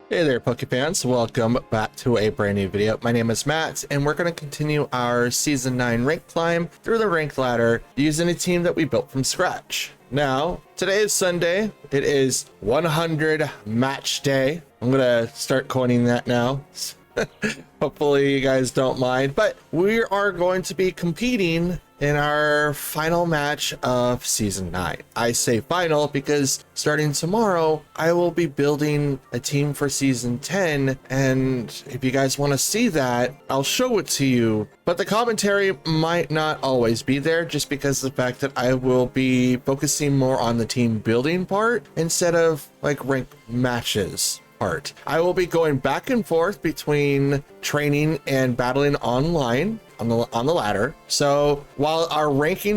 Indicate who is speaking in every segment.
Speaker 1: Hey there, Pokefans. Welcome back to a brand new video. My name is Matt, and we're going to continue our Season 9 rank climb through the rank ladder using a team that we built from scratch. Now, today is Sunday. It is 100 match day. I'm going to start coining that now. Hopefully you guys don't mind, but we are going to be competing in our final match of Season 9. I say final because starting tomorrow, I will be building a team for Season 10, and if you guys want to see that, I'll show it to you. But the commentary might not always be there just because of the fact that I will be focusing more on the team building part instead of like ranked matches part. I will be going back and forth between training and battling online on the ladder. So while our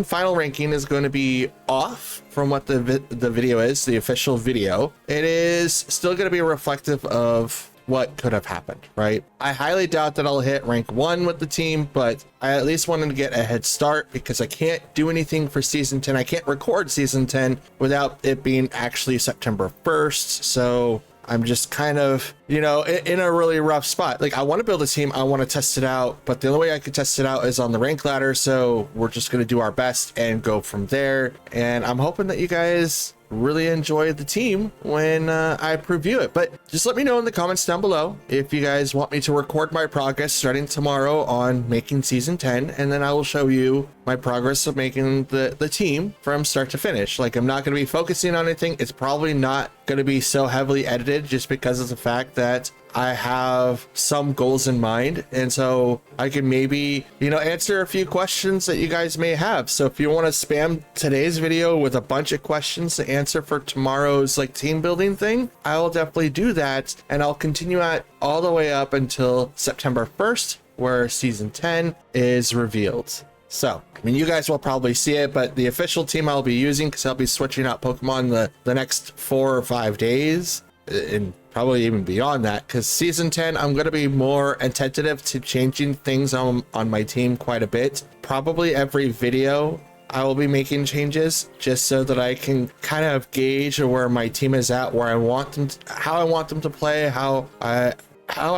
Speaker 1: final ranking is going to be off from what the video is, the official video, it is still going to be reflective of what could have happened, right? I highly doubt that I'll hit rank 1 with the team, but I at least wanted to get a head start because I can't do anything for Season 10. I can't record Season 10 without it being actually September 1st. So I'm just kind of, you know, in a really rough spot. Like, I want to build a team, I want to test it out, but the only way I could test it out is on the rank ladder. So we're just going to do our best and go from there. And I'm hoping that you guys really enjoy the team when I preview it. But just let me know in the comments down below if you guys want me to record my progress starting tomorrow on making Season 10, and then I will show you my progress of making the team from start to finish. Like, I'm not going to be focusing on anything. It's probably not going to be so heavily edited just because of the fact that I have some goals in mind, and so I can maybe, you know, answer a few questions that you guys may have. So if you want to spam today's video with a bunch of questions to answer for tomorrow's like team building thing, I will definitely do that, and I'll continue at all the way up until September 1st, where Season 10 is revealed. So, I mean, you guys will probably see it, but the official team I'll be using, because I'll be switching out Pokemon the next 4 or 5 days, and probably even beyond that, because Season 10, I'm going to be more attentive to changing things on my team quite a bit. Probably every video I will be making changes just so that I can kind of gauge where my team is at, where I want them to, how I want them to play, how I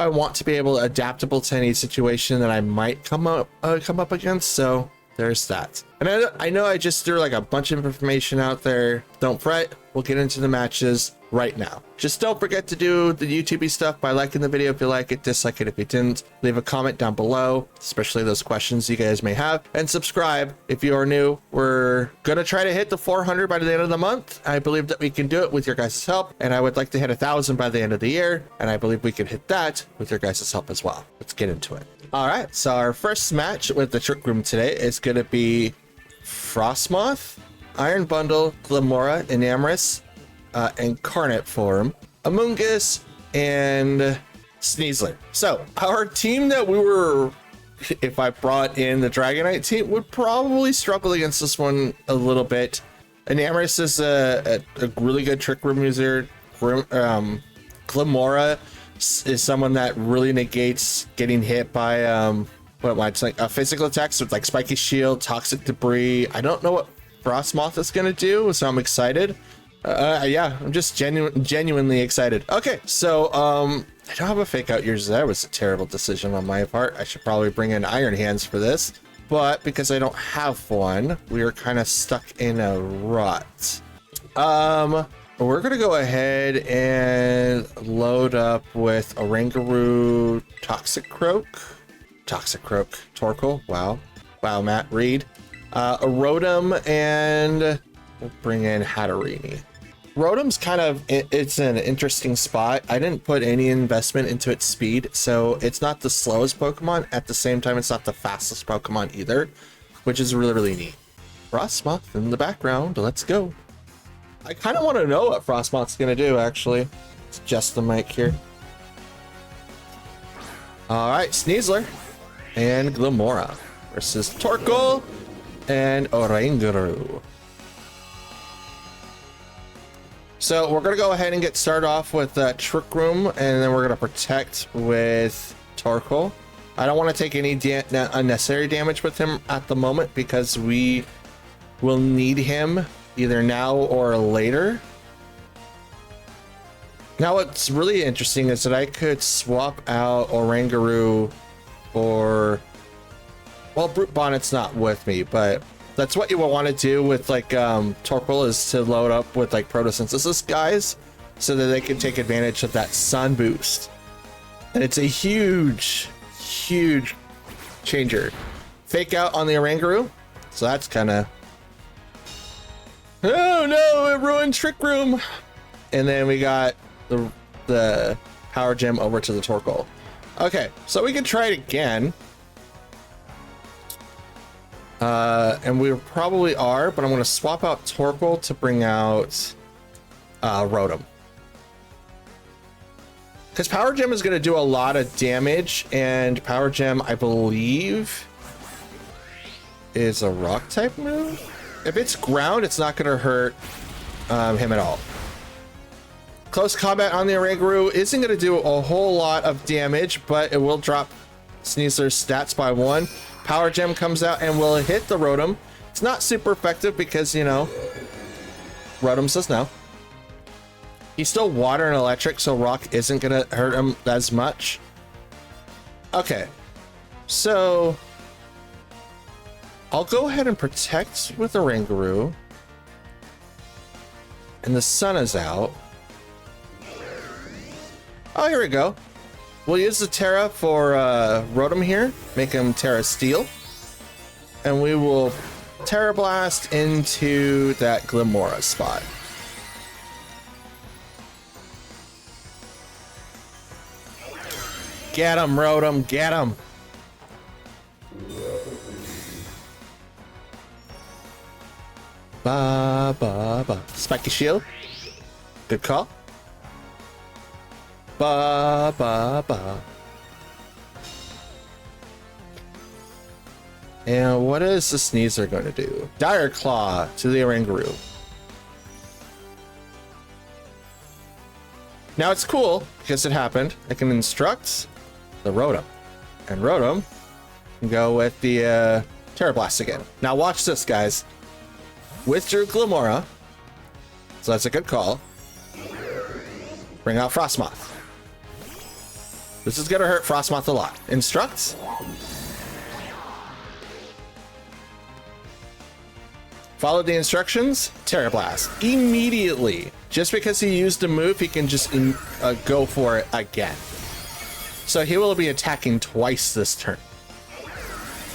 Speaker 1: want to be able to adaptable to any situation that I might come up against. So there's that. And I know I just threw like a bunch of information out there. Don't fret, we'll get into the matches right now. Just don't forget to do the YouTube stuff by liking the video if you like it, dislike it if you didn't, leave a comment down below, especially those questions you guys may have, and subscribe if you are new. We're gonna try to hit the 400 by the end of the month. I believe that we can do it with your guys' help, and I would like to hit 1,000 by the end of the year, and I believe we can hit that with your guys' help as well. Let's get into it. All right, so our first match with the Trick Room today is gonna be Frostmoth, Iron Bundle, Glamora, Enamorous, Incarnate form, Amoonguss, and Sneasler. So our team that we were, if I brought in the Dragonite team, would probably struggle against this one a little bit. Enamorous is a really good Trick Room user. Glamora is someone that really negates getting hit by it's like physical attacks with like Spiky Shield, Toxic Debris. I don't know what Frostmoth is gonna do, so I'm excited. Yeah, I'm just genuinely excited. Okay, so I don't have a fake out user. That was a terrible decision on my part. I should probably bring in Iron Hands for this, but because I don't have one, we are kind of stuck in a rut. We're gonna go ahead and load up with Oranguru, Toxic Croak, Torkoal. Wow, Matt Reed, Rotom, and we'll bring in Hatterene. Rotom's kind of, it's an interesting spot. I didn't put any investment into its speed, so it's not the slowest Pokemon. At the same time, it's not the fastest Pokemon either, which is really, really neat. Frostmoth in the background, let's go. I kind of want to know what Frostmoth's gonna do, actually. Let's adjust the mic here. All right, Sneasler and Glamora versus Torkoal and Oranguru. So we're gonna go ahead and get started off with Trick Room, and then we're gonna protect with Torkoal. I don't want to take any unnecessary damage with him at the moment because we will need him either now or later. Now what's really interesting is that I could swap out Oranguru or, well, Brute Bonnet's not with me, but that's what you will want to do with like Torkoal, is to load up with like photosynthesis guys so that they can take advantage of that sun boost. And it's a huge changer. Fake out on the Oranguru, so that's kind of, oh no, it ruined Trick Room. And then we got the Power Gem over to the Torkoal. Okay, so we can try it again. And we probably are, but I'm going to swap out Torkoal to bring out Rotom. Because Power Gem is going to do a lot of damage, and Power Gem, I believe, is a rock type move. If it's ground, it's not going to hurt him at all. Close combat on the Oranguru isn't going to do a whole lot of damage, but it will drop Sneasler's stats by 1. Power Gem comes out and will hit the Rotom. It's not super effective because, you know, Rotom says no. He's still water and electric, so rock isn't going to hurt him as much. Okay, so I'll go ahead and protect with Oranguru. And the sun is out. Oh, here we go. We'll use the Terra for Rotom here, make him Terra Steel. And we will Terra Blast into that Glimmora spot. Get him, Rotom, get him. Ba ba ba. Spiky Shield. Good call. Ba ba ba. And what is the Sneasler going to do? Dire Claw to the Oranguru. Now it's cool because it happened. I can instruct the Rotom, and Rotom can go with the Terra Blast again. Now watch this, guys. Withdrew Glimmora, so that's a good call. Bring out Frostmoth. This is gonna hurt Frostmoth a lot. Instruct. Follow the instructions. Terra Blast immediately. Just because he used a move, he can just go for it again. So he will be attacking twice this turn.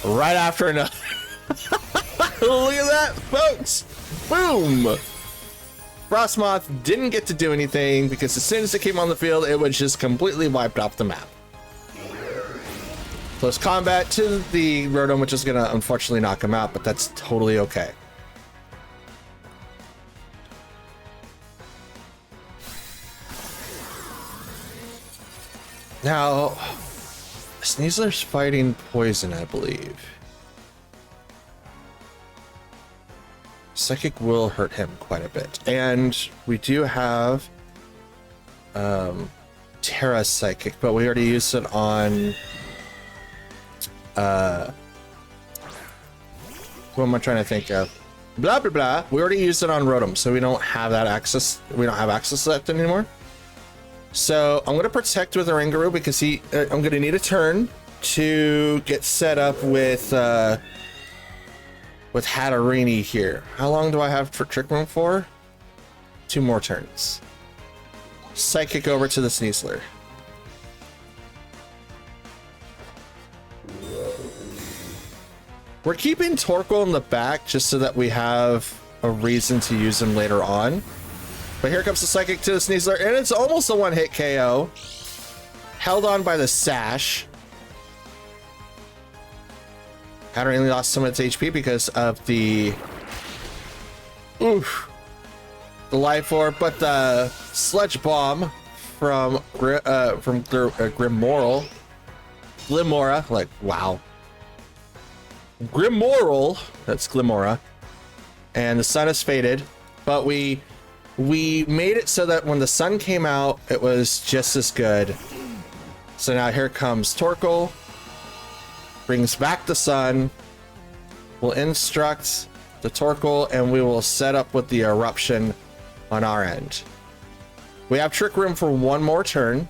Speaker 1: Right after another. Look at that, folks. Boom. Frostmoth didn't get to do anything because as soon as it came on the field, it was just completely wiped off the map. Close combat to the Rotom, which is going to unfortunately knock him out, but that's totally okay. Now, Sneasler's fighting poison, I believe. Psychic will hurt him quite a bit. And we do have Terra Psychic, but we already used it on what am I trying to think of? Blah blah blah. We already used it on Rotom, so we don't have that access. We don't have access to that anymore. So I'm gonna protect with Oranguru because I'm gonna need a turn to get set up with Hatterini here. How long do I have for Trick Room for? 2 more turns. Psychic over to the Sneasler. We're keeping Torkoal in the back just so that we have a reason to use him later on. But here comes the Psychic to the Sneasler, and it's almost a one-hit KO. Held on by the Sash. Hatterini lost some of its HP because of the Life Orb, but the Sludge Bomb from Glimmora, like wow, Grimmoral, that's Glimmora, and the sun is faded, but we made it so that when the sun came out, it was just as good. So now here comes Torkoal. Brings back the sun. We'll instruct the Torkoal, and we will set up with the eruption on our end. We have Trick Room for one more turn.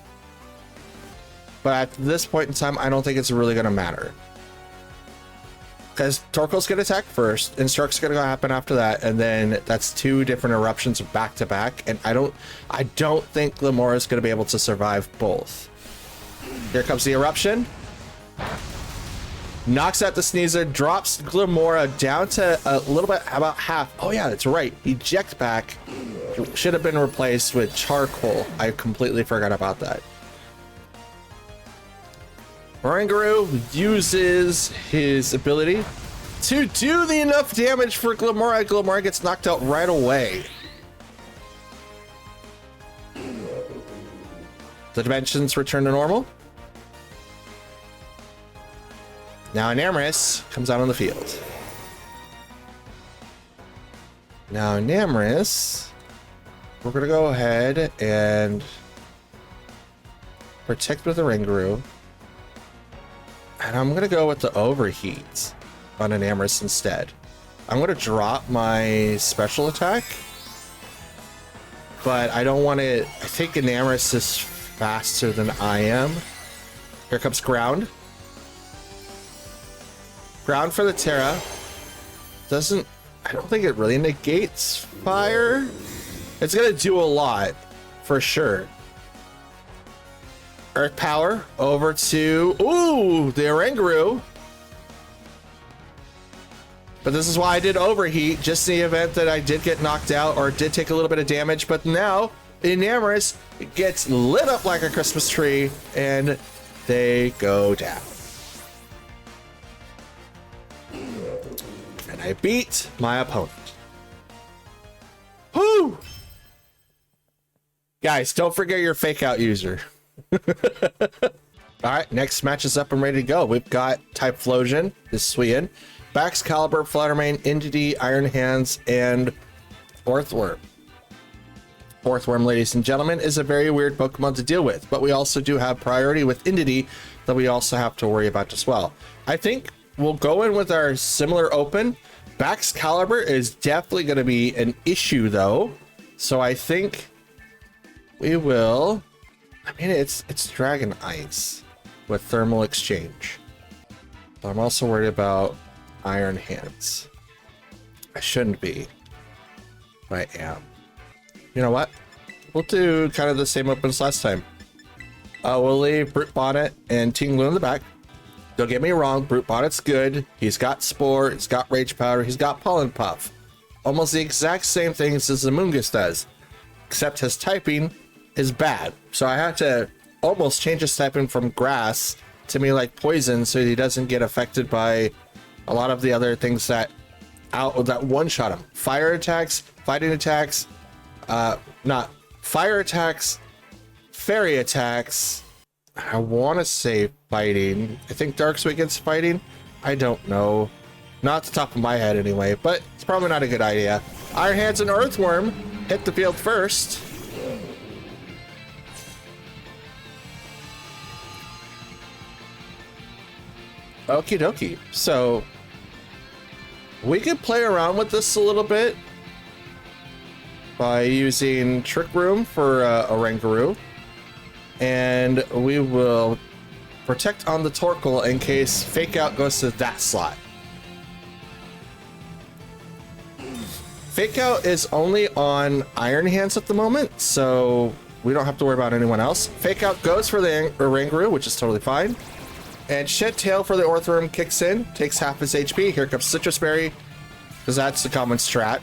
Speaker 1: But at this point in time, I don't think it's really going to matter. Because Torkoal's going to attack first, Instruct's going to happen after that, and then that's two different eruptions back to back. And I don't think Glimmora is going to be able to survive both. Here comes the eruption. Knocks out the Sneasel, drops Glimmora down to a little bit, about half. Oh yeah, that's right. Eject back should have been replaced with Charcoal. I completely forgot about that. Oranguru uses his ability to do the enough damage for Glimmora. Glimmora gets knocked out right away. The dimensions return to normal. Now Enamorus comes out on the field. Now Enamorus, we're gonna go ahead and protect with the Oranguru. And I'm gonna go with the Overheat on Enamorus instead. I'm gonna drop my special attack, but I don't want to. I think Enamorus is faster than I am. Here comes Ground. Ground for the Terra. Doesn't. I don't think it really negates fire. It's gonna do a lot, for sure. Earth Power over to, ooh, the Oranguru. But this is why I did Overheat, just in the event that I did get knocked out or did take a little bit of damage. But now Enamorus gets lit up like a Christmas tree and they go down. And I beat my opponent. Whoo! Guys, don't forget your fake out user. All right, next match is up and ready to go. We've got Typhlosion, this Suian, Baxcalibur, Fluttermane, Entity, Iron Hands, and Orthworm. Orthworm, ladies and gentlemen, is a very weird Pokemon to deal with, but we also do have priority with Entity that we also have to worry about as well. I think we'll go in with our similar open. Baxcalibur is definitely going to be an issue, though, so I think we will. I mean, it's Dragon Ice with Thermal Exchange. But I'm also worried about Iron Hands. I shouldn't be, but I am. You know what? We'll do kind of the same opens last time. We'll leave Brute Bonnet and Tinglu in the back. Don't get me wrong, Brute Bonnet's good. He's got Spore, he's got Rage Powder, he's got Pollen Puff. Almost the exact same things as the Moongus does, except his typing is bad. So I had to almost change his typing from grass to me like poison so he doesn't get affected by a lot of the other things that one-shot him. Fire attacks, fighting attacks, not fire attacks, fairy attacks. I want to say fighting. I think Dark Sweep gets fighting. I don't know. Not at the top of my head anyway, but it's probably not a good idea. Iron Hands and Earthworm hit the field first. Okie dokie. So we could play around with this a little bit by using Trick Room for Oranguru, and we will protect on the Torkoal in case Fake Out goes to that slot. Fake Out is only on Iron Hands at the moment, so we don't have to worry about anyone else. Fake Out goes for the Oranguru, which is totally fine. And Shed Tail for the Orthworm kicks in, takes half his HP. Here comes Citrus Berry, because that's the common strat.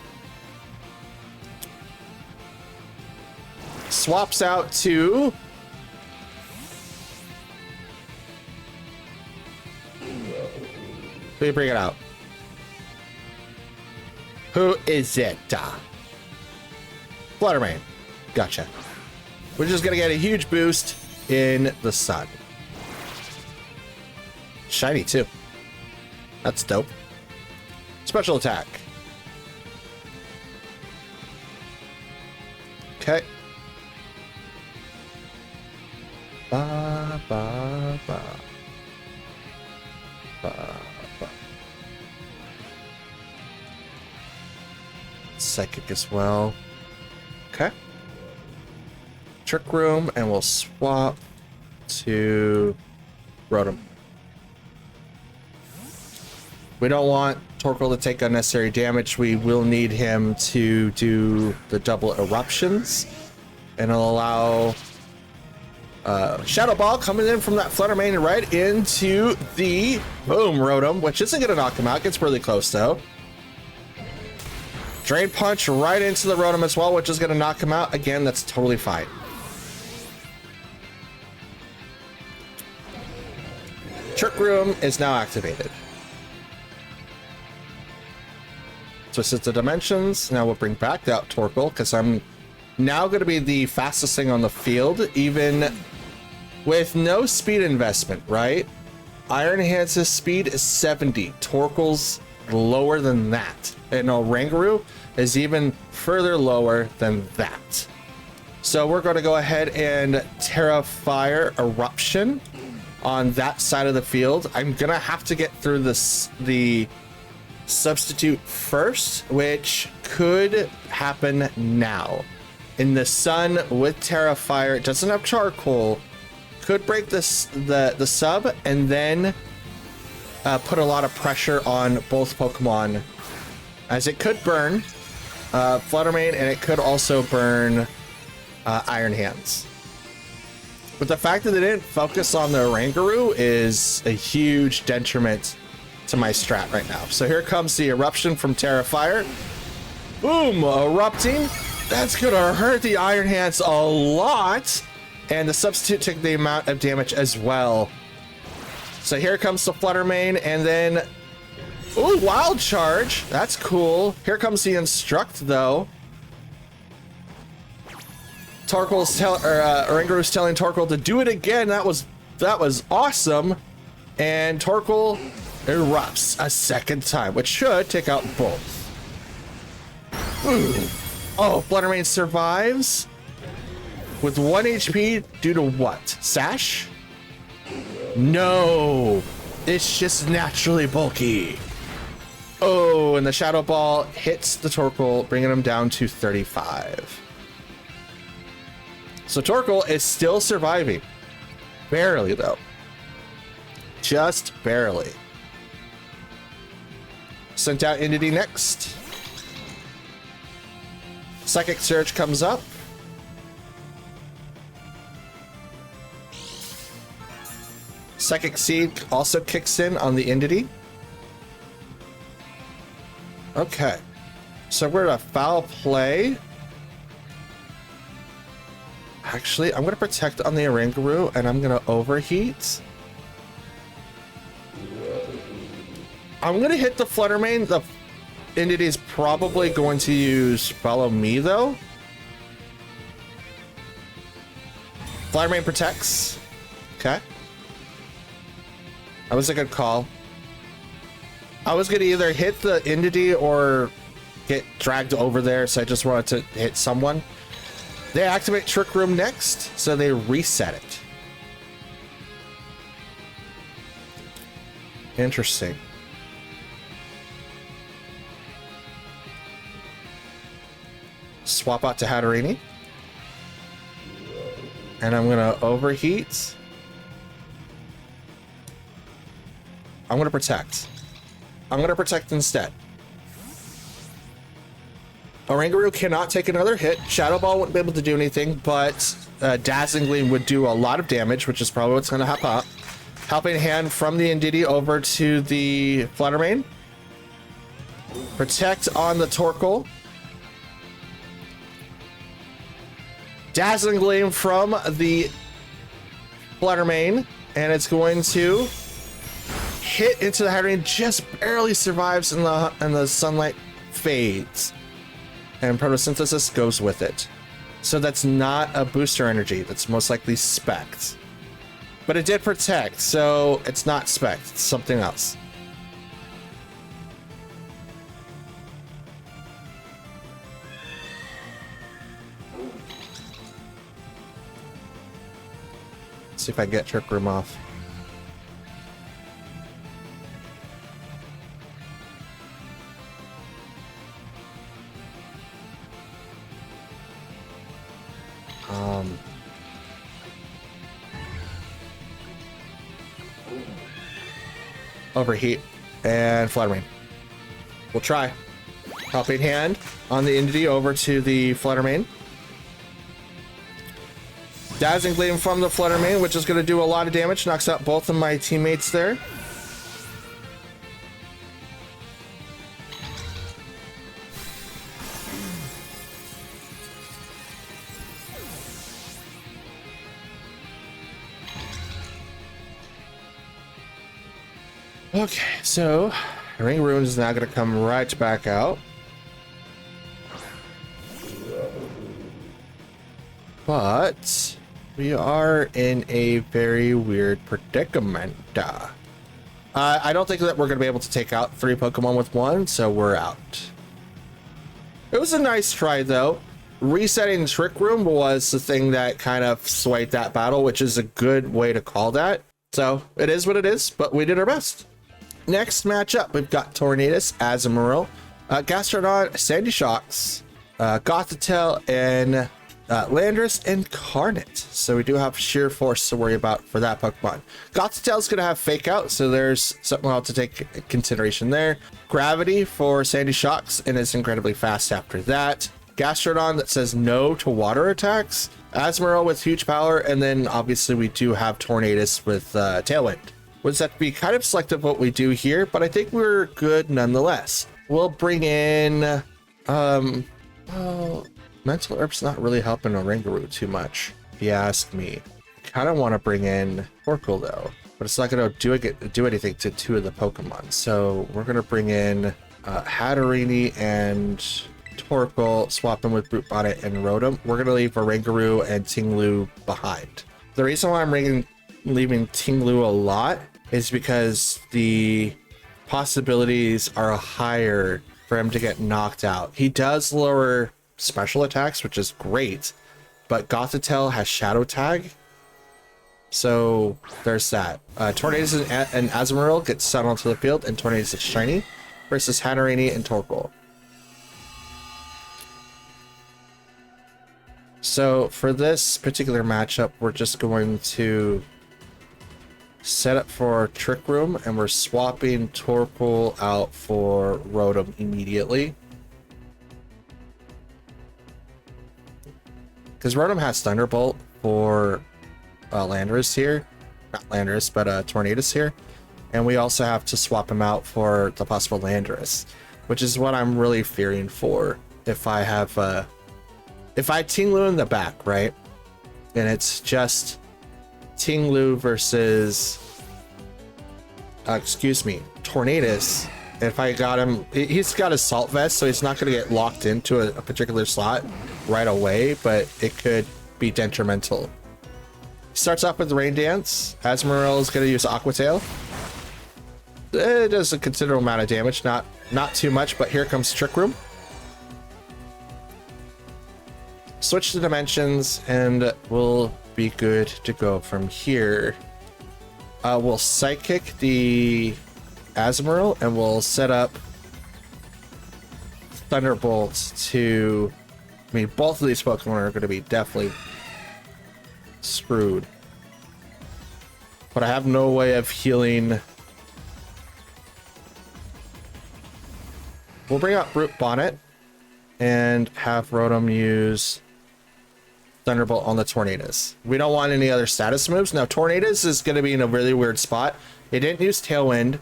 Speaker 1: Swaps out to who you bring it out? Who is it? Fluttermane. Gotcha. We're just gonna get a huge boost in the sun. Shiny too. That's dope. Special attack. Okay. Ba, ba, ba. Ba, ba. Psychic as well. Okay. Trick Room, and we'll swap to Rotom. We don't want Torkoal to take unnecessary damage. We will need him to do the double eruptions, and it'll allow Shadow Ball coming in from that Flutter Mane right into the boom Rotom, which isn't going to knock him out. Gets really close though. Drain Punch right into the Rotom as well, which is going to knock him out. Again, that's totally fine. Trick Room is now activated. Twisted the Dimensions. Now we'll bring back out Torkoal, because I'm now going to be the fastest thing on the field, even with no speed investment, right? Iron Hands' speed is 70. Torkoal's lower than that. And Rangaroo is even further lower than that. So we're going to go ahead and Terra Fire Eruption on that side of the field. I'm going to have to get through the substitute first, which could happen now. In the sun with Terra Fire, it doesn't have Charcoal, could break the sub and then put a lot of pressure on both Pokemon, as it could burn Flutter Mane, and it could also burn Iron Hands. But the fact that they didn't focus on the Rangaroo is a huge detriment to my strat right now. So here comes the eruption from Terra Fire. Boom, erupting. That's gonna hurt the Iron Hands a lot. And the substitute took the amount of damage as well. So here comes the Flutter Mane, and then, ooh, Wild Charge. That's cool. Here comes the Instruct though. Rangaroo's telling Torkoal to do it again. That was awesome. And Torkoal erupts a second time, which should take out both. Ooh. Oh, Flutter Mane survives with 1 HP due to what? Sash? No, it's just naturally bulky. Oh, and the Shadow Ball hits the Torkoal, bringing him down to 35. So Torkoal is still surviving. Barely, though. Just barely. Sent out Entity next. Psychic Surge comes up. Psychic Seed also kicks in on the Entity. Okay. So we're at a foul play. Actually, I'm going to protect on the Rangaroo, and I'm going to overheat. I'm going to hit the Flutter Mane. The Entity is probably going to use Follow Me, though. Flutter Mane protects. Okay. That was a good call. I was going to either hit the Entity or get dragged over there, so I just wanted to hit someone. They activate Trick Room next, so they reset it. Interesting. Swap out to Hatterini. And I'm going to overheat. I'm going to protect. I'm going to protect instead. Rangaroo cannot take another hit. Shadow Ball wouldn't be able to do anything, but Dazzling Gleam would do a lot of damage, which is probably what's going to happen. Helping Hand from the Entity over to the Flutter Mane. Protect on the Torkoal. Dazzling Gleam from the Flutter Mane, and it's going to hit into the Hatterini. Just barely survives, and the sunlight fades. And Photosynthesis goes with it. So that's not a booster energy. That's most likely Spect. But it did protect, so it's not Spect. It's something else. Let's see if I can get Trick Room off. overheat, and Fluttermane. We'll try. Helping Hand on the Indeedee over to the Fluttermane. Dazzling Gleam from the Fluttermane, which is going to do a lot of damage. Knocks out both of my teammates there. Okay, so Ring Ruin is now going to come right back out. But we are in a very weird predicament. I don't think that we're going to be able to take out 3 Pokemon with 1, so we're out. It was a nice try, though. Resetting Trick Room was the thing that kind of swayed that battle, which is a good way to call that. So it is what it is, but we did our best. Next matchup, we've got Tornadus, Azumarill, Gastrodon, Sandy Shocks, Gothitelle, and Landorus and Carnot. So we do have Sheer Force to worry about for that Pokemon. Gothitelle is going to have Fake Out, so there's something else to take consideration there. Gravity for Sandy Shocks, and it's incredibly fast after that. Gastrodon that says no to water attacks. Azumarill with huge power, and then obviously we do have Tornadus with Tailwind. We'll just have to be kind of selective what we do here, but I think we're good nonetheless. We'll bring in well, Mental Herb's not really helping Oranguru too much, if you ask me. I kind of want to bring in Torkoal though, but it's not going to do anything to 2 of the Pokemon. So we're going to bring in Hatterene and Torkoal, swap them with Brute Bonnet and Rotom. We're going to leave Oranguru and Tinglu behind. The reason why I'm leaving Tinglu a lot is because the possibilities are higher for him to get knocked out. He does lower special attacks, which is great, but Gothitelle has Shadow Tag, so there's that. Tornadus and Azumarill get sent onto the field, and Tornadus is shiny versus Hatterene and Torkoal. So for this particular matchup, we're just going to set up for Trick Room, and we're swapping Torkoal out for Rotom immediately. Because Rotom has Thunderbolt for Landorus here. Not Landorus, but Tornadus here. And we also have to swap him out for the possible Landorus, which is what I'm really fearing for if I have if I Tinglu in the back, right? And it's just Tinglu versus Tornadus. If I got him, he's got a Salt Vest, so he's not going to get locked into a particular slot right away, but it could be detrimental. Starts off with Rain Dance. Azumarill is going to use Aqua Tail. It does a considerable amount of damage, not too much, but here comes Trick Room. Switch to Dimensions, and we'll be good to go from here. We'll Psychic the Azumarill, and we'll set up Thunderbolt to... I mean, both of these Pokemon are going to be definitely screwed. But I have no way of healing. We'll bring out Brute Bonnet and have Rotom use Thunderbolt on the Tornadus. We don't want any other status moves. Now, Tornadus is going to be in a really weird spot. It didn't use Tailwind,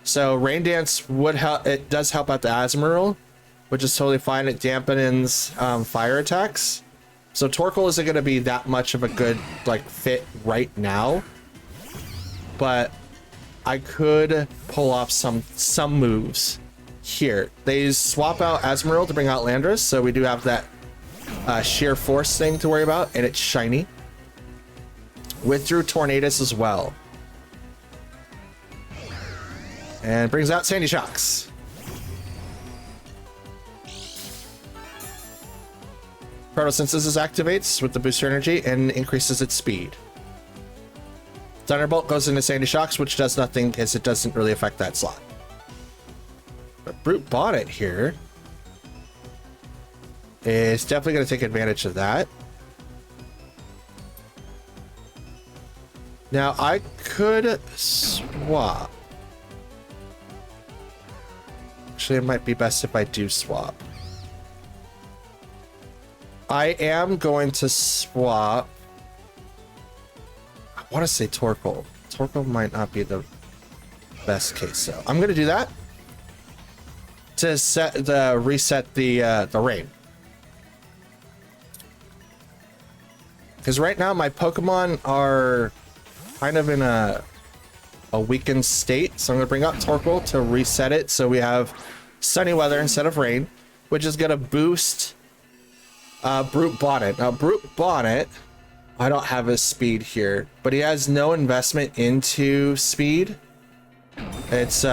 Speaker 1: so Rain Dance would help. It does help out the Azumarill, which is totally fine. It dampens fire attacks. So Torkoal isn't going to be that much of a good fit right now, but I could pull off some moves here. They swap out Azumarill to bring out Landorus, so we do have that sheer force thing to worry about, and it's shiny. Withdrew Tornadus as well, and brings out Sandy Shocks. Photosynthesis activates with the booster energy and increases its speed. Thunderbolt goes into Sandy Shocks, which does nothing because it doesn't really affect that slot. But Brute Bonnet here is definitely going to take advantage of that. Now I could swap Actually, it might be best if I do swap. I am going to swap. I want to say Torkoal. Torkoal might not be the best case, so I'm going to do that to reset the rain. Because right now my Pokemon are kind of in a weakened state, so I'm going to bring up Torkoal to reset it so we have sunny weather instead of rain, which is going to boost Brute Bonnet. Now Brute Bonnet, I don't have his speed here, but he has no investment into speed. It's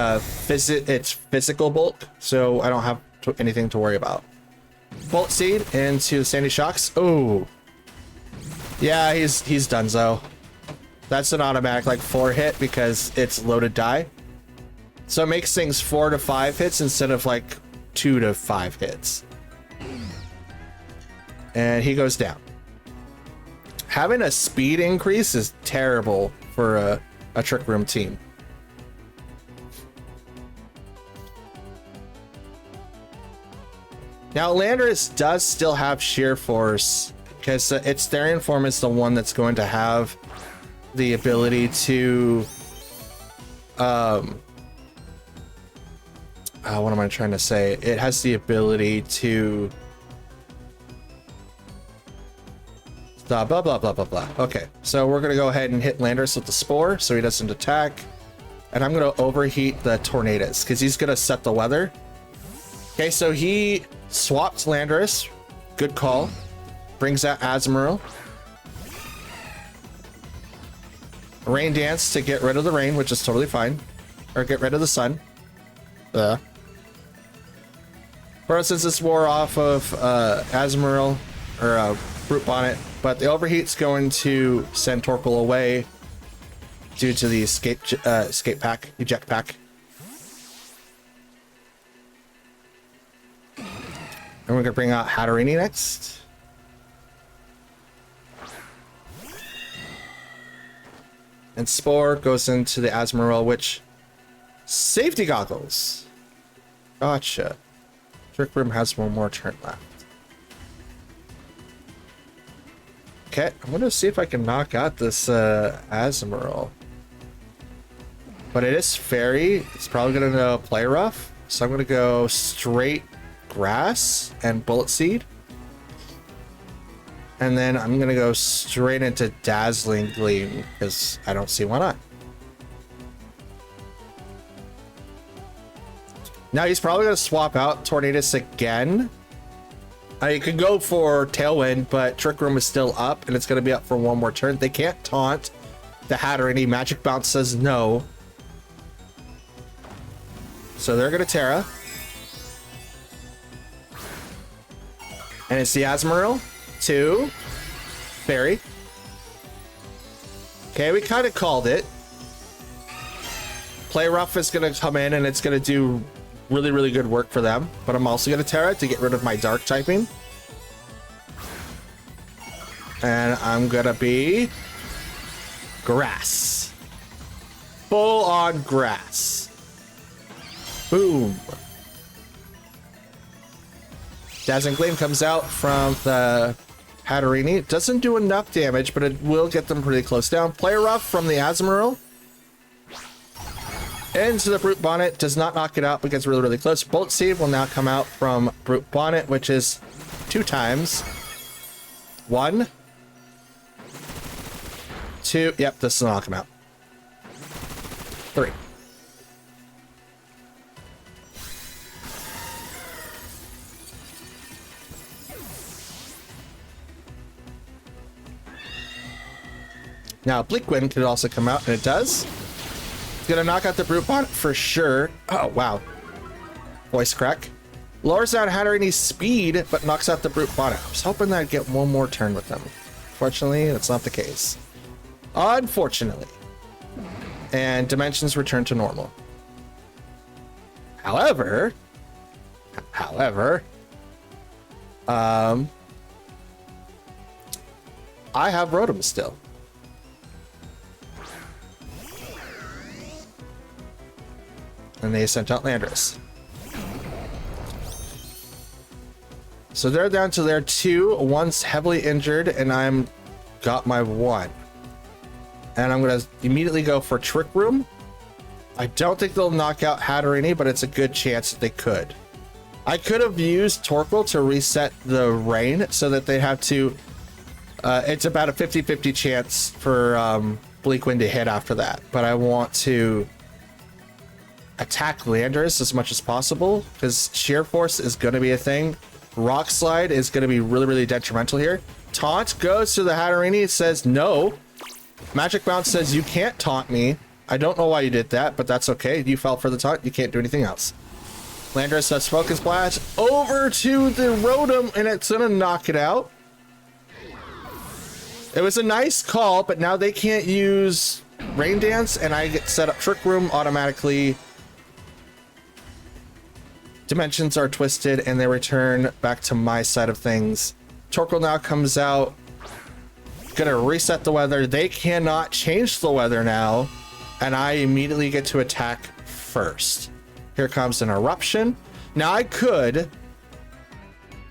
Speaker 1: physical bulk, so I don't have anything to worry about. Bolt Seed into Sandy Shocks. Oh, yeah, he's donezo. That's an automatic like 4 hit because it's loaded die, so it makes things 4 to 5 hits instead of like 2 to 5 hits. And he goes down. Having a speed increase is terrible for a Trick Room team. Now Landorus does still have sheer force because its Therian form is the one that's going to have the ability to what am I trying to say? It has the ability to blah blah blah blah blah blah. Okay, so we're gonna go ahead and hit Landorus with the Spore so he doesn't attack, and I'm gonna overheat the Tornadus because he's gonna set the weather. Okay, so he swapped Landorus. Good call. Brings out Azumarill. Rain Dance to get rid of the rain, which is totally fine. Or get rid of the sun. For instance, this wore off of Azumarill or Brute Bonnet, but the overheat's going to send Torkoal away due to the eject pack. And we're gonna bring out Hatterene next. And Spore goes into the Azumarill, which safety goggles. Gotcha. Trick Room has one more turn left. Okay, I'm gonna see if I can knock out this Azumarill. But it is fairy. It's probably gonna go Play Rough, so I'm gonna go straight Grass and Bullet Seed. And then I'm gonna go straight into Dazzling Gleam because I don't see why not. Now he's probably gonna swap out Tornadus again. You could go for Tailwind, but Trick Room is still up and it's gonna be up for one more turn. They can't taunt the Hatterene. Magic Bounce says no. So they're gonna Terra. And it's the Azumarill to Fairy. Okay, we kind of called it. Play Rough is going to come in and it's going to do really, really good work for them. But I'm also going to Terra to get rid of my Dark typing. And I'm going to be Grass. Full on Grass. Boom. Dazzling Gleam comes out from the Hatterene. It doesn't do enough damage, but it will get them pretty close down. Play Rough from the Azumarill into the Brute Bonnet. Does not knock it out, but gets really, really close. Bolt Seed will now come out from Brute Bonnet, which is 2 times. 1, 2. Yep, this will knock him out. 3. Now, Bleak Wind could also come out, and it does. It's gonna knock out the Brute Bonnet for sure. Oh, wow. Voice crack. Lowers down Hatterene's speed, but knocks out the Brute Bonnet. I was hoping that I'd get one more turn with them. Fortunately, that's not the case. Unfortunately. And dimensions return to normal. However, I have Rotom still. And they sent out Landorus. So they're down to their 2. One's heavily injured, and I'm got my 1. And I'm gonna immediately go for Trick Room. I don't think they'll knock out Hatterini, but it's a good chance that they could. I could have used Torkoal to reset the rain so that they have to... it's about a 50-50 chance for Bleak Wind to hit after that. But I want to attack Landorus as much as possible because Sheer Force is going to be a thing. Rock Slide is going to be really, really detrimental here. Taunt goes to the Hatterini. It says no. Magic Bounce says you can't taunt me. I don't know why you did that, but that's okay. You fell for the taunt. You can't do anything else. Landorus does Focus Blast over to the Rotom, and it's going to knock it out. It was a nice call, but now they can't use Rain Dance, and I get set up Trick Room automatically. Dimensions are twisted, and they return back to my side of things. Torkoal now comes out. Gonna reset the weather. They cannot change the weather now, and I immediately get to attack first. Here comes an Eruption. Now I could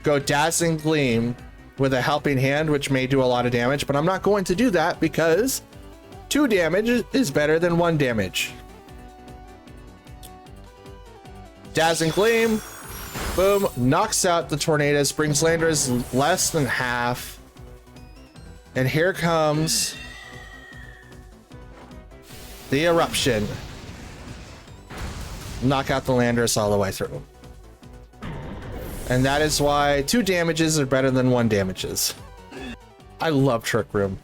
Speaker 1: go Dazzling Gleam with a Helping Hand, which may do a lot of damage, but I'm not going to do that because 2 damage is better than 1 damage. Dazzling Gleam, boom, knocks out the Tornadus, brings Landorus less than half. And here comes the Eruption. Knock out the Landorus all the way through. And that is why 2 damages are better than 1 damages. I love Trick Room.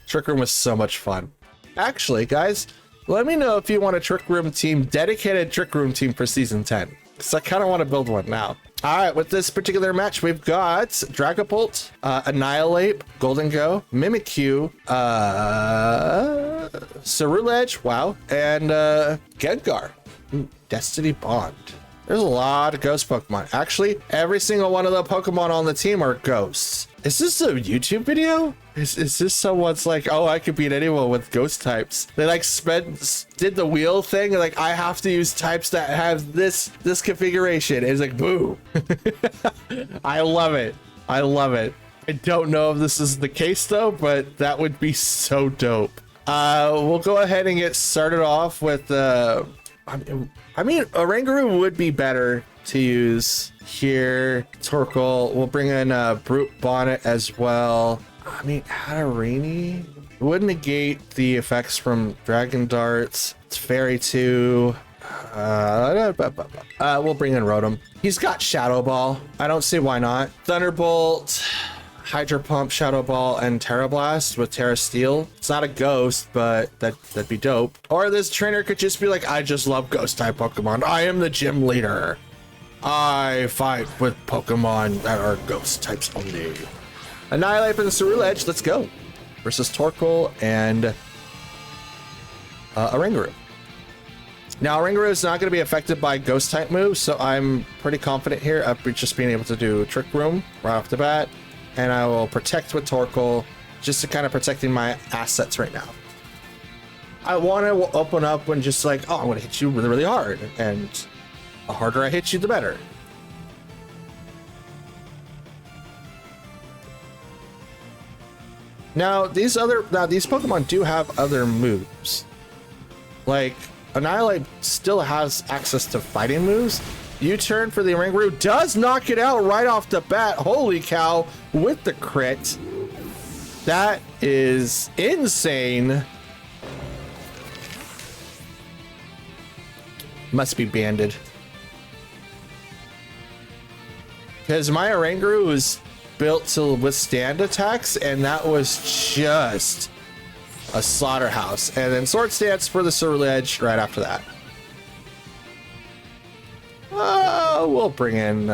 Speaker 1: Trick Room was so much fun. Actually, guys, let me know if you want a Trick Room team, dedicated Trick Room team for Season 10. Because I kind of want to build one now. All right, with this particular match, we've got Dragapult, Annihilate, Golden Go, Mimikyu, Ceruledge, wow, and Gengar. Ooh, Destiny Bond. There's a lot of ghost Pokemon. Actually, every single one of the Pokemon on the team are ghosts. Is this a YouTube video? Is this someone's like, oh, I could beat anyone with ghost types? They like did the wheel thing. Like, I have to use types that have this configuration. It's like, boo. I love it. I love it. I don't know if this is the case though, but that would be so dope. We'll go ahead and get started off with I mean, Oranguru would be better to use here. Torkoal, we'll bring in Brute Bonnet as well. I mean, Hatterini would negate the effects from Dragon Darts. It's Fairy 2. We'll bring in Rotom. He's got Shadow Ball. I don't see why not. Thunderbolt, Hydro Pump, Shadow Ball, and Terra Blast with Terra Steel. It's not a ghost, but that'd be dope. Or this trainer could just be like, I just love ghost type Pokemon. I am the gym leader. I fight with Pokemon that are ghost types only. Annihilate for the Ceruledge. Let's go. Versus Torkoal and Oranguru. Now, Oranguru is not going to be affected by ghost type moves, so I'm pretty confident here of just being able to do Trick Room right off the bat. And I will protect with Torkoal, just to kind of protecting my assets right now. I want to open up when just like, oh, I'm going to hit you really, really hard. And the harder I hit you, the better. Now, these Pokemon do have other moves. Like, Annihilate still has access to fighting moves. U-turn for the Oranguru does knock it out right off the bat. Holy cow, with the crit. That is insane. Must be banded. Because my Oranguru was built to withstand attacks, and that was just a slaughterhouse. And then Swords Dance for the Ceruledge right after that. We'll bring in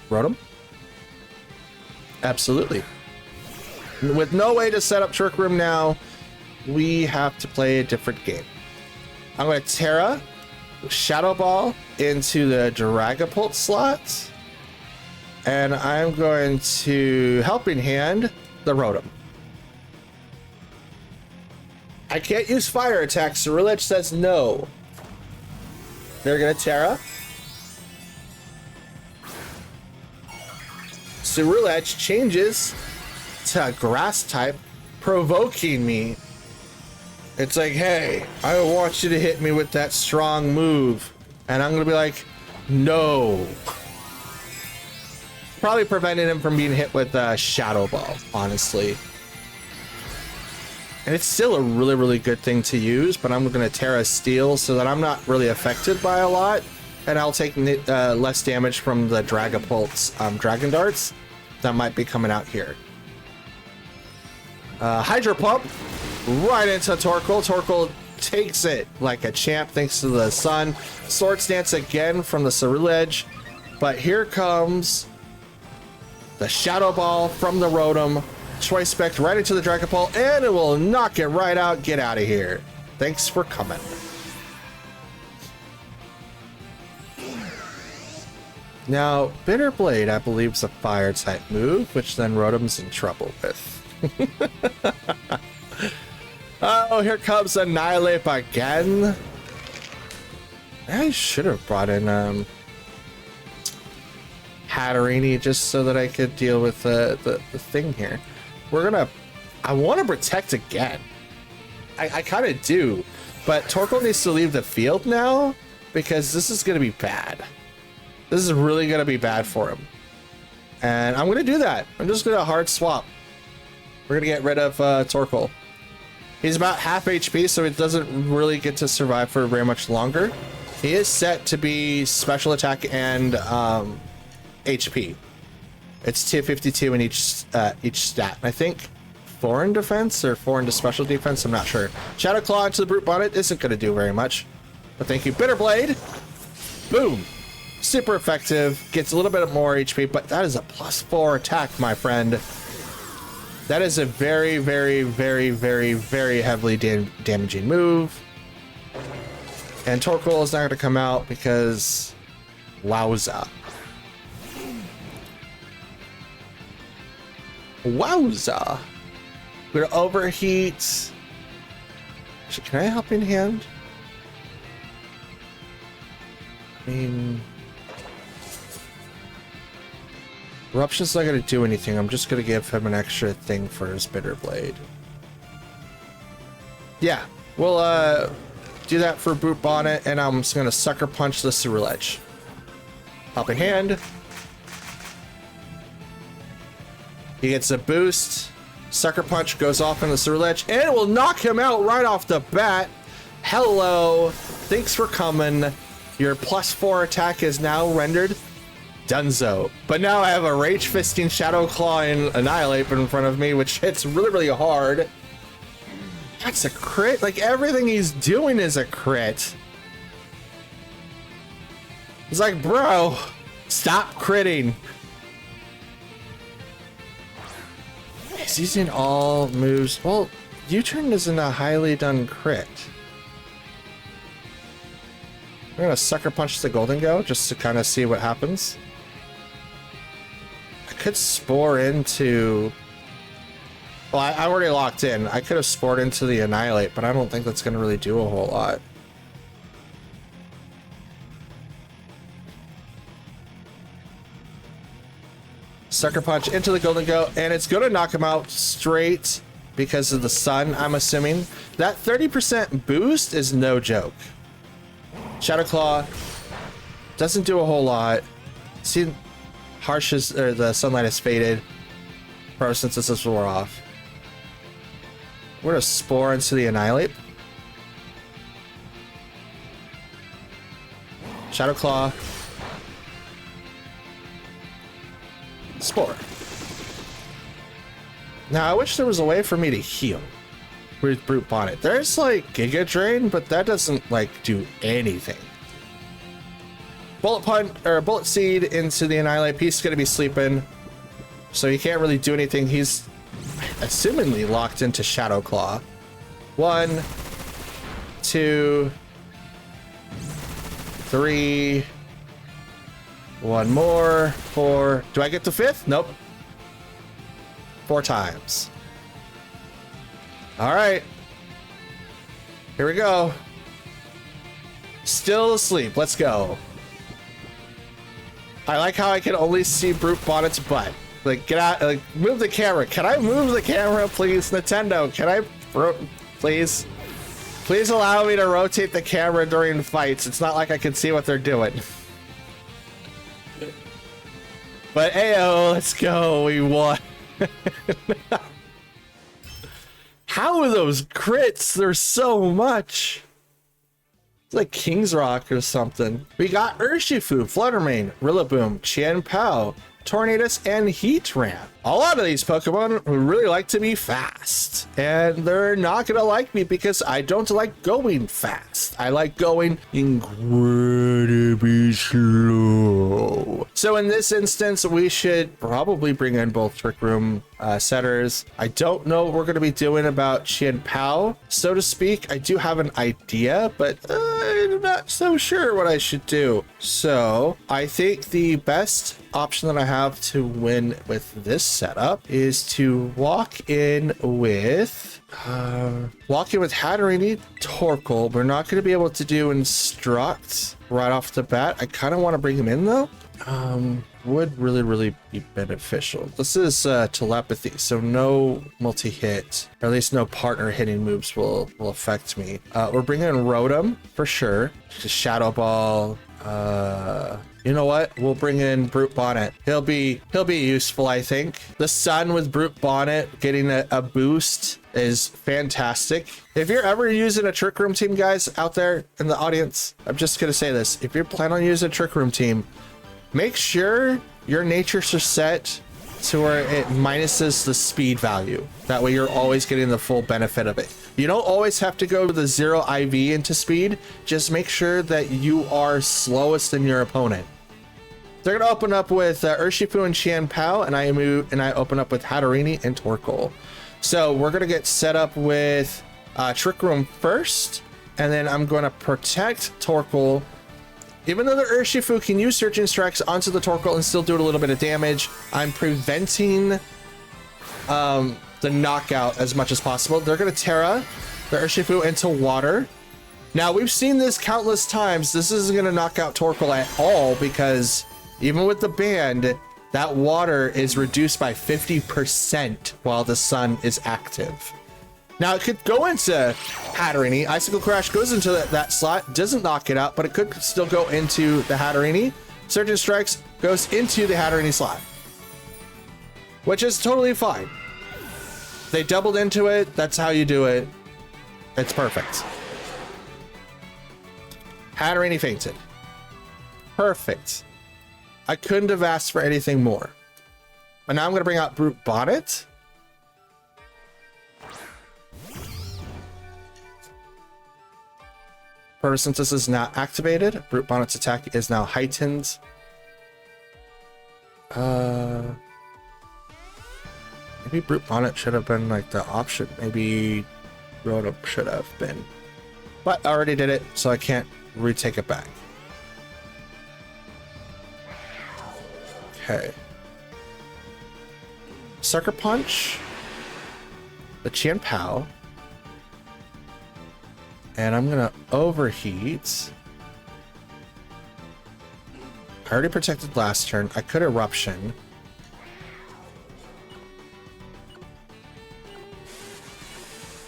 Speaker 1: Rotom. Absolutely. With no way to set up Trick Room now, we have to play a different game. I'm going to Terra Shadow Ball into the Dragapult slot. And I'm going to Helping Hand the Rotom. I can't use fire attacks. Ceruledge says no. They're going to Terra. Ceruledge changes to grass type, provoking me. It's like, hey, I want you to hit me with that strong move. And I'm gonna be like, no. Probably preventing him from being hit with a Shadow Ball, honestly. And it's still a really, really good thing to use, but I'm gonna Terra Steel so that I'm not really affected by a lot. And I'll take less damage from the Dragapult's Dragon Darts that might be coming out here. Hydro Pump right into Torkoal. Torkoal takes it like a champ thanks to the sun. Swords Dance again from the Ceruledge. But here comes the Shadow Ball from the Rotom. Choice Spec right into the Dragapult, and it will knock it right out. Get out of here. Thanks for coming. Now, Bitter Blade, I believe, is a fire type move, which then Rotom's in trouble with. Oh, here comes Annihilate again. I should have brought in Hatterini just so that I could deal with the thing here. I want to protect again. I kind of do, but Torkoal needs to leave the field now because this is going to be bad. This is really going to be bad for him. And I'm going to do that. I'm just going to hard swap. We're going to get rid of Torkoal. He's about half HP, so it doesn't really get to survive for very much longer. He is set to be special attack and HP. It's 252 in each stat. I think foreign defense or foreign to special defense, I'm not sure. Shadow Claw into the Brute Bonnet isn't going to do very much. But thank you, Bitter Blade. Boom. Super effective. Gets a little bit more HP, but that is a +4 attack, my friend. That is a very, very, very, very, very heavily damaging move. And Torkoal is not going to come out because wowza. Wowza. We're gonna overheat. Actually, can I helping hand? I mean, Eruption's not gonna do anything. I'm just gonna give him an extra thing for his Bitter Blade. Yeah, we'll do that for Brute Bonnet, and I'm just gonna Sucker Punch the Ceruledge. Helping hand. He gets a boost. Sucker Punch goes off in the Ceruledge, and it will knock him out right off the bat. Hello. Thanks for coming. Your +4 attack is now rendered Dunzo. But now I have a Rage Fisting Shadow Claw and Annihilate in front of me, which hits really, really hard. That's a crit. Like, everything he's doing is a crit. It's like, bro, stop critting. He's using all moves. Well, U-turn isn't a highly done crit. I'm gonna Sucker Punch the Golden Go just to kind of see what happens. I could Spore into... Well, I already locked in. I could have Spored into the Annihilate, but I don't think that's gonna really do a whole lot. Sucker Punch into the Golden Go, and it's going to knock him out straight because of the sun, I'm assuming. That 30% boost is no joke. Shadow Claw doesn't do a whole lot. See, the sunlight has faded. Photosynthesis wore off. We're going to Spore into the Annihilate. Shadow Claw. Spore. Now, I wish there was a way for me to heal with Brute Bonnet. There's like Giga Drain, but that doesn't like do anything. Bullet Punch or Bullet Seed into the Annihilate. He's gonna be sleeping, so he can't really do anything. He's assumingly locked into Shadow Claw. 1, 2, 3. One more. 4. Do I get the 5th? Nope. 4 times. All right. Here we go. Still asleep. Let's go. I like how I can only see Brute Bonnet's butt. Like, get out, like, move the camera. Can I move the camera, please? Nintendo, can I, please? Please allow me to rotate the camera during fights. It's not like I can see what they're doing. But ayo, let's go. We won. How are those crits? There's so much. It's like King's Rock or something. We got Urshifu, Fluttermane, Rillaboom, Chien-Pao, Tornadus, and Heatran. A lot of these Pokemon would really like to be fast, and they're not gonna like me because I don't like going fast. I like going incredibly slow. So in this instance, we should probably bring in both Trick Room setters. I don't know what we're gonna be doing about Chien-Pao, so to speak. I do have an idea, but I'm not so sure what I should do. So I think the best option that I have to win with this setup is to walk in with Hatterene, Torkoal. We're not going to be able to do Instruct right off the bat. I kind of want to bring him in though. Would really be beneficial. This is telepathy, so no multi-hit, or at least no partner hitting moves will affect me. We're bringing in Rotom for sure. Just Shadow Ball. You know what? We'll bring in Brute Bonnet. He'll be useful, I think. The Sun with Brute Bonnet getting a boost is fantastic. If you're ever using a Trick Room team, guys out there in the audience, I'm just gonna say this. If you're planning on using a Trick Room team, make sure your natures are set to where it minuses the speed value. That way you're always getting the full benefit of it. You don't always have to go to the 0 IV into speed. Just make sure that you are slowest than your opponent. They're gonna open up with Urshifu and Chien-Pao, and I open up with Hatterene and Torkoal. So we're gonna get set up with Trick Room first, and then I'm gonna protect Torkoal. Even though the Urshifu can use Surging Strikes onto the Torkoal and still do a little bit of damage, I'm preventing the knockout as much as possible. They're gonna Terra the Urshifu into water. Now we've seen this countless times. This isn't gonna knock out Torkoal at all because even with the band, that water is reduced by 50% while the sun is active. Now it could go into Hatterene. Icicle Crash goes into that slot, doesn't knock it out, but it could still go into the Hatterene. Surging Strikes goes into the Hatterene slot, which is totally fine. They doubled into it. That's how you do it. It's perfect. Hatterene fainted. Perfect. I couldn't have asked for anything more. And now I'm going to bring out Brute Bonnet. Photosynthesis is now activated. Brute Bonnet's attack is now heightened. Maybe Brute Bonnet should have been like the option. Maybe Rotom should have been. But I already did it, so I can't retake it back. Okay. Sucker Punch. The Chien-Pao. And I'm gonna overheat. I already protected last turn. I could Eruption.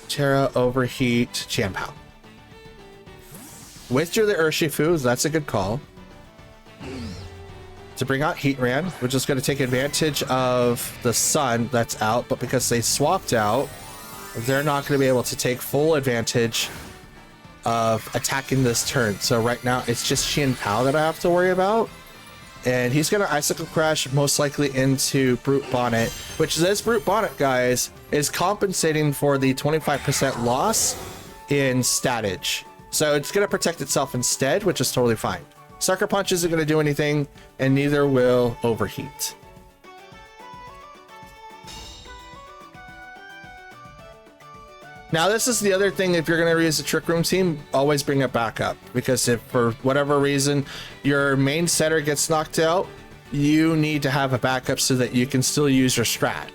Speaker 1: Terra, overheat, Chien-Pao. Withdrew the Urshifu, that's a good call. To bring out Heatran, we're just going to take advantage of the sun that's out, but because they swapped out, they're not going to be able to take full advantage of attacking this turn. So right now, it's just Chien-Pao that I have to worry about. And he's going to Icicle Crash most likely into Brute Bonnet, which this Brute Bonnet, guys, is compensating for the 25% loss in statage. So it's going to protect itself instead, which is totally fine. Sucker Punch isn't going to do anything, and neither will Overheat. Now, this is the other thing. If you're going to reuse the Trick Room team, always bring it back up. Because if for whatever reason your main setter gets knocked out, you need to have a backup so that you can still use your strat.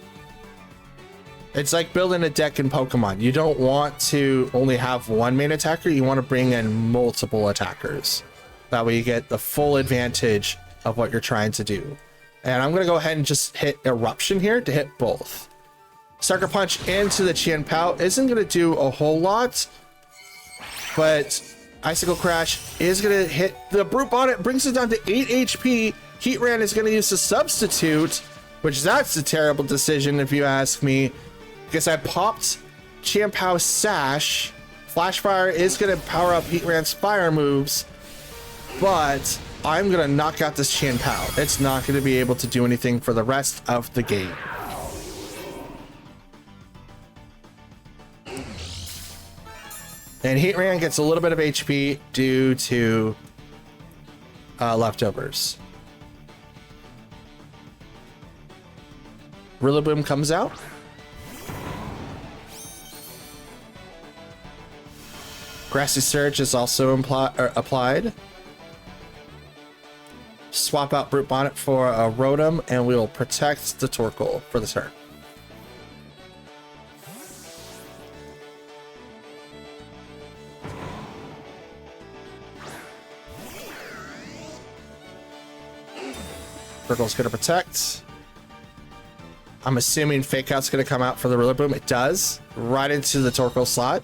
Speaker 1: It's like building a deck in Pokemon. You don't want to only have one main attacker. You want to bring in multiple attackers. That way you get the full advantage of what you're trying to do. And I'm going to go ahead and just hit Eruption here to hit both. Sucker Punch into the Chien-Pao isn't going to do a whole lot, but Icicle Crash is going to hit the Brute Bonnet, brings it down to 8 HP. Heatran is going to use the Substitute, which that's a terrible decision if you ask me, because I popped Chien-Pao's Sash. Flash Fire is going to power up Heatran's fire moves, but I'm going to knock out this Chien-Pao. It's not going to be able to do anything for the rest of the game. And Heatran gets a little bit of HP due to leftovers. Rillaboom comes out. Grassy Surge is also applied. Swap out Brute Bonnet for a Rotom, and we will protect the Torkoal for the turn. Torkoal's going to protect. I'm assuming Fake Out's going to come out for the Rillaboom. It does. Right into the Torkoal slot.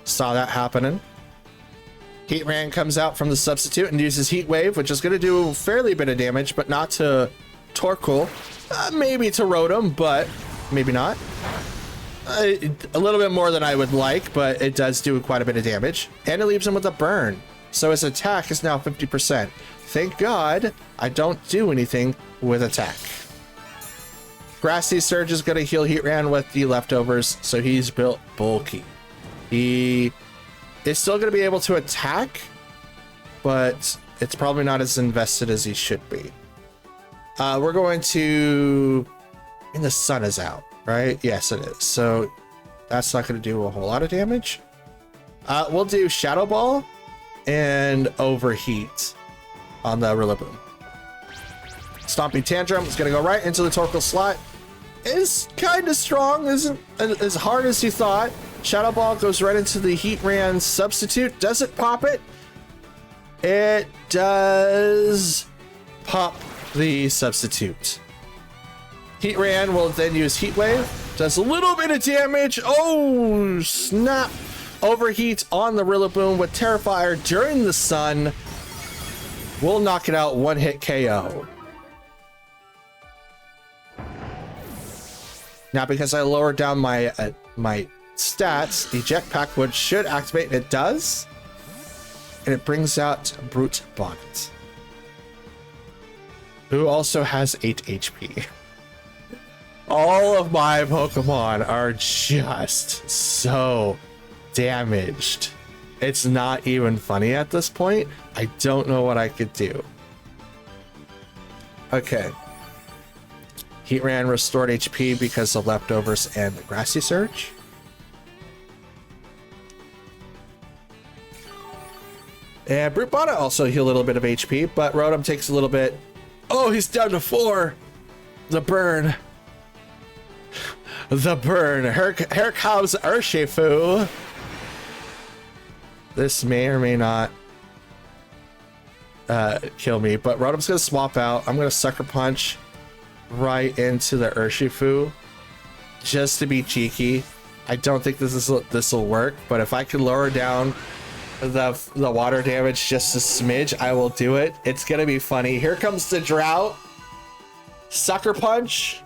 Speaker 1: Saw that happening. Heatran comes out from the Substitute and uses Heat Wave, which is going to do a fairly bit of damage, but not to Torkoal. Maybe to Rotom, but maybe not. A little bit more than I would like, but it does do quite a bit of damage. And it leaves him with a burn. So his attack is now 50%. Thank God I don't do anything with attack. Grassy Surge is going to heal Heatran with the leftovers, so he's built bulky. He is still going to be able to attack, but it's probably not as invested as he should be. We're going to... And the sun is out, right? Yes, it is. So that's not going to do a whole lot of damage. We'll do Shadow Ball and Overheat on the Rillaboom. Stomping Tantrum is going to go right into the Torkoal slot. Is kind of strong, isn't as hard as you thought. Shadow Ball goes right into the Heatran Substitute. Does it pop it? It does pop the Substitute. Heatran will then use Heat Wave. Does a little bit of damage. Oh, snap. Overheat on the Rillaboom with Terrifier during the sun. We'll knock it out, one hit KO. Now, because I lowered down my my stats, the Jetpack should activate, and it does. And it brings out Brute Bonnet, who also has 8 HP. All of my Pokemon are just so damaged. It's not even funny at this point. I don't know what I could do. Okay. Heatran restored HP because of leftovers and the Grassy Surge. And Brute Bonnet also healed a little bit of HP, but Rotom takes a little bit. Oh, he's down to 4. The burn. The burn. Here comes Urshifu. This may or may not kill me, but Rotom's going to swap out. I'm going to Sucker Punch right into the Urshifu just to be cheeky. I don't think this will work, but if I could lower down the water damage just a smidge, I will do it. It's gonna be funny. Here comes the Drought. Sucker Punch.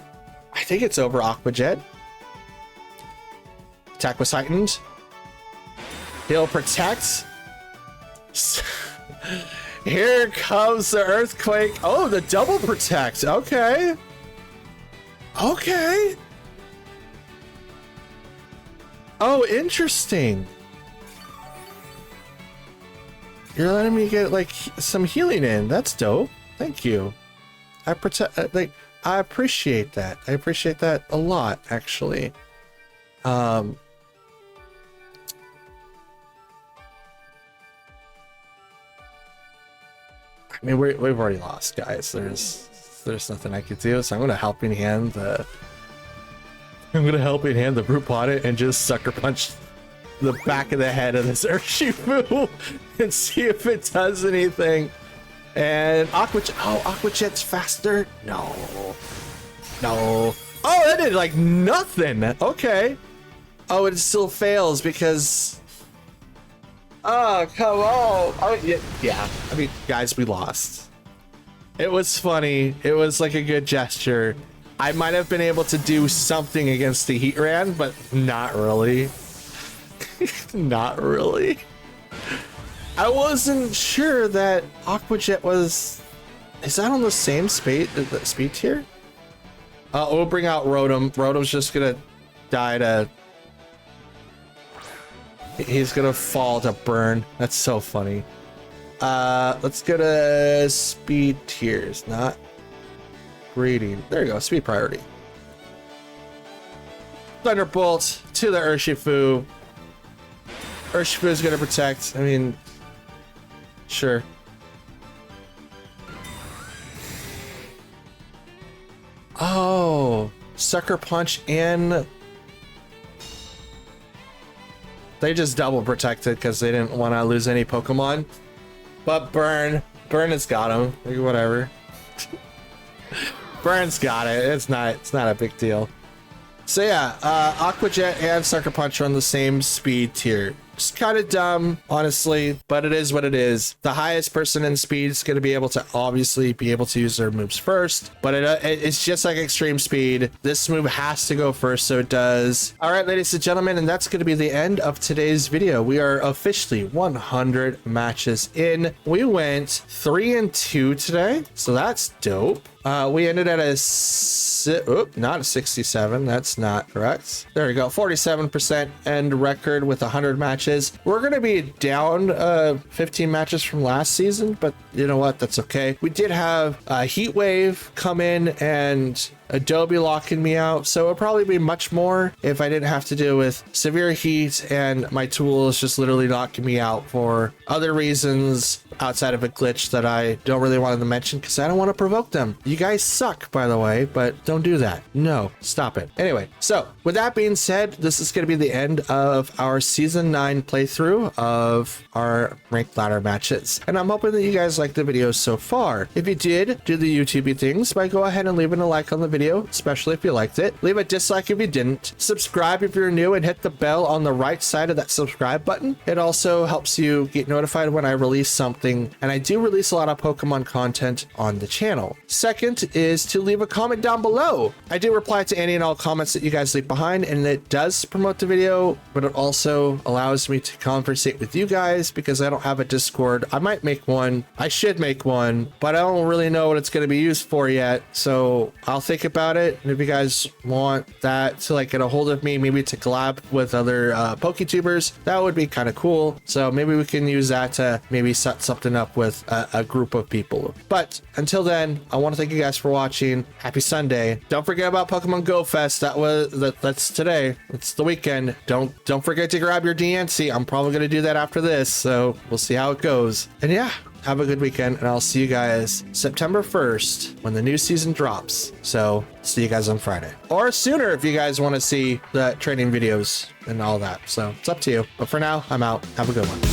Speaker 1: I think it's over Aqua Jet. Attack was heightened. He'll protect. Here comes the Earthquake. Oh, the double protect. Okay. Okay. Oh, interesting. You're letting me get like some healing in. That's dope. Thank you. I appreciate that. I appreciate that a lot, actually. I mean, we've already lost, guys. There's nothing I could do, so I'm gonna helping hand the Brute Bonnet and just Sucker Punch the back of the head of this Urshifu and see if it does anything. And Aqua Jet's faster. No. No. Oh, that did like nothing. Okay. Oh, it still fails because... Oh, come on. Oh, yeah. I mean, guys, we lost. It was funny. It was like a good gesture. I might have been able to do something against the Heatran, but not really. Not really. I wasn't sure that Aqua Jet was... Is that on the same speed tier? We'll bring out Rotom. Rotom's just gonna die to... He's gonna fall to burn. That's so funny. Let's go to speed tiers, not breeding. There you go, speed priority. Thunderbolt to the Urshifu. Urshifu is gonna protect. I mean, sure. Oh, Sucker Punch and... They just double protected because they didn't want to lose any Pokemon. But Burn has got him. Like, whatever. Burn's got it. It's not a big deal. So yeah, Aqua Jet and Sucker Punch are on the same speed tier. It's kind of dumb, honestly, but it is what it is. The highest person in speed is going to be able to obviously be able to use their moves first, but it's just like extreme speed. This move has to go first, so it does. All right, ladies and gentlemen, and that's going to be the end of today's video. We are officially 100 matches in. We went 3-2 today, so that's dope. We ended at not a 67. That's not correct. There we go. 47% end record with 100 matches. We're going to be down 15 matches from last season, but you know what? That's okay. We did have a Heat Wave come in and Adobe locking me out, so it'll probably be much more if I didn't have to deal with severe heat and my tools just literally knocking me out for other reasons outside of a glitch that I don't really want to mention because I don't want to provoke them. You guys suck, by the way, but don't do that. No, stop it. Anyway, so with that being said, this is going to be the end of our season 9 playthrough of our ranked ladder matches, and I'm hoping that you guys liked the video so far. If you did, do the YouTubey things by go ahead and leaving a like on the video, especially if you liked it. Leave a dislike if you didn't. Subscribe if you're new and hit the bell on the right side of that subscribe button. It also helps you get notified when I release something, and I do release a lot of Pokemon content on the channel. Second is to leave a comment down below. I do reply to any and all comments that you guys leave behind, and it does promote the video, but it also allows me to conversate with you guys because I don't have a Discord. I might make one. I should make one, but I don't really know what it's going to be used for yet, so I'll think about it. And if you guys want that to like get a hold of me, maybe to collab with other PokeTubers, that would be kind of cool. So maybe we can use that to maybe set something up with a group of people. But until then, I want to thank you guys for watching. Happy Sunday. Don't forget about Pokemon Go Fest. That's today. It's the weekend. Don't forget to grab your DNC. I'm probably going to do that after this, so we'll see how it goes. And yeah, have a good weekend, and I'll see you guys September 1st when the new season drops. So see you guys on Friday, or sooner if you guys want to see the training videos and all that. So it's up to you. But for now, I'm out. Have a good one.